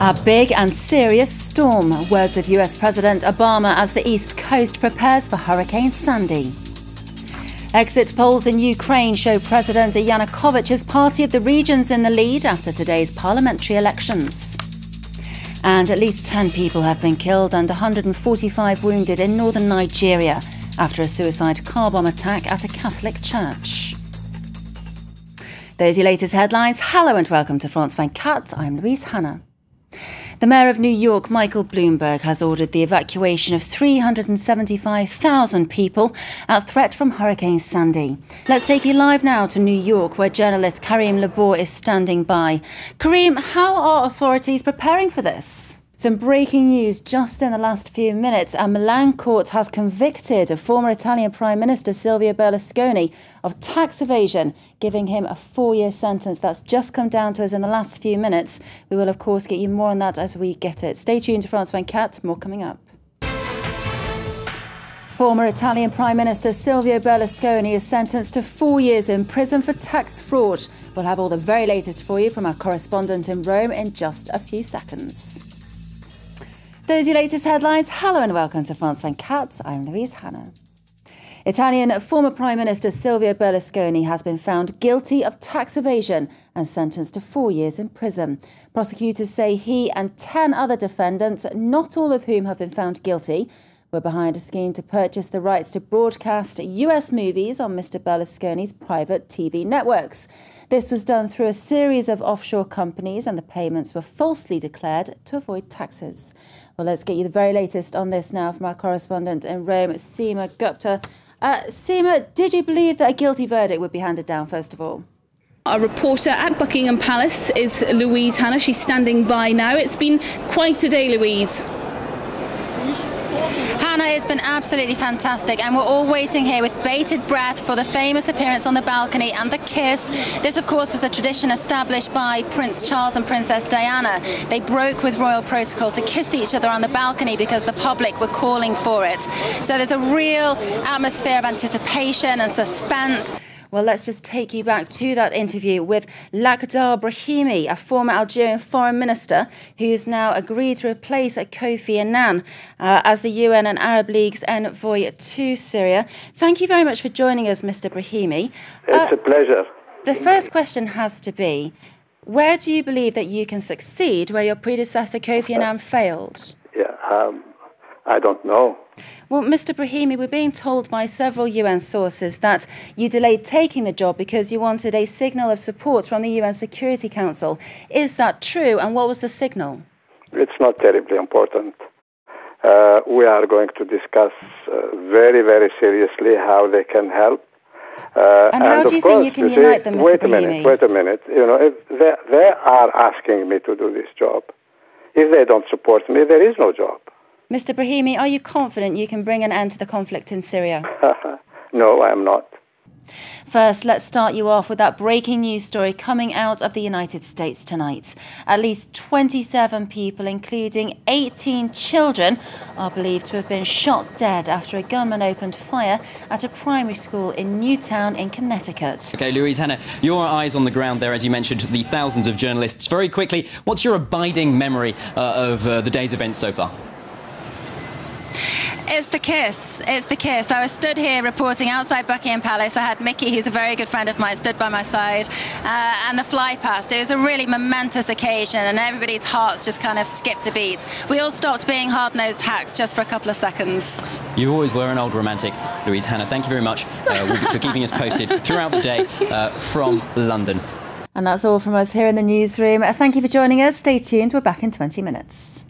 A big and serious storm, words of US President Obama as the East Coast prepares for Hurricane Sandy. Exit polls in Ukraine show President Yanukovych's party of the regions in the lead after today's parliamentary elections. And at least 10 people have been killed and 145 wounded in northern Nigeria after a suicide car bomb attack at a Catholic church. Those are your latest headlines. Hello and welcome to France 24. I'm Louise Hannah. The Mayor of New York, Michael Bloomberg, has ordered the evacuation of 375,000 people at threat from Hurricane Sandy. Let's take you live now to New York, where journalist Karim Labor is standing by. Karim, how are authorities preparing for this? Some breaking news just in the last few minutes. A Milan court has convicted a former Italian Prime Minister Silvio Berlusconi of tax evasion, giving him a 4-year sentence. That's just come down to us in the last few minutes. We will, of course, get you more on that as we get it. Stay tuned to France 24, more coming up. Former Italian Prime Minister Silvio Berlusconi is sentenced to 4 years in prison for tax fraud. We'll have all the very latest for you from our correspondent in Rome in just a few seconds. Those are your latest headlines. Hello and welcome to France 24. I'm Louise Hannah. Italian former Prime Minister Silvio Berlusconi has been found guilty of tax evasion and sentenced to 4 years in prison. Prosecutors say he and 10 other defendants, not all of whom have been found guilty, were behind a scheme to purchase the rights to broadcast US movies on Mr. Berlusconi's private TV networks. This was done through a series of offshore companies and the payments were falsely declared to avoid taxes. Well, let's get you the very latest on this now from our correspondent in Rome, Seema Gupta. Seema, did you believe that a guilty verdict would be handed down, first of all? Our reporter at Buckingham Palace is Louise Hannah. She's standing by now. It's been quite a day, Louise. Hannah, it's been absolutely fantastic, and we're all waiting here with bated breath for the famous appearance on the balcony and the kiss. This, of course, was a tradition established by Prince Charles and Princess Diana. They broke with royal protocol to kiss each other on the balcony because the public were calling for it. So there's a real atmosphere of anticipation and suspense. Well, let's just take you back to that interview with Lakhdar Brahimi, a former Algerian foreign minister who's now agreed to replace Kofi Annan as the UN and Arab League's envoy to Syria. Thank you very much for joining us, Mr. Brahimi. It's a pleasure. The first question has to be, where do you believe that you can succeed where your predecessor Kofi Annan failed? I don't know. Well, Mr. Brahimi, we're being told by several UN sources that you delayed taking the job because you wanted a signal of support from the UN Security Council. Is that true? And what was the signal? It's not terribly important. We are going to discuss very, very seriously how they can help. And how do you think you can unite them, Mr. Brahimi? Wait a minute. You know, if they are asking me to do this job. If they don't support me, there is no job. Mr. Brahimi, are you confident you can bring an end to the conflict in Syria? No, I am not. First, let's start you off with that breaking news story coming out of the United States tonight. At least 27 people, including 18 children, are believed to have been shot dead after a gunman opened fire at a primary school in Newtown in Connecticut. OK, Louise Hannah, your eyes on the ground there, as you mentioned, the thousands of journalists. Very quickly, what's your abiding memory of the day's events so far? It's the kiss. It's the kiss. I was stood here reporting outside Buckingham Palace. I had Mickey, who's a very good friend of mine, stood by my side, and the fly past. It was a really momentous occasion, and everybody's hearts just kind of skipped a beat. We all stopped being hard-nosed hacks just for a couple of seconds. You always were an old romantic, Louise Hannah. Thank you very much for keeping us posted throughout the day from London. And that's all from us here in the newsroom. Thank you for joining us. Stay tuned. We're back in 20 minutes.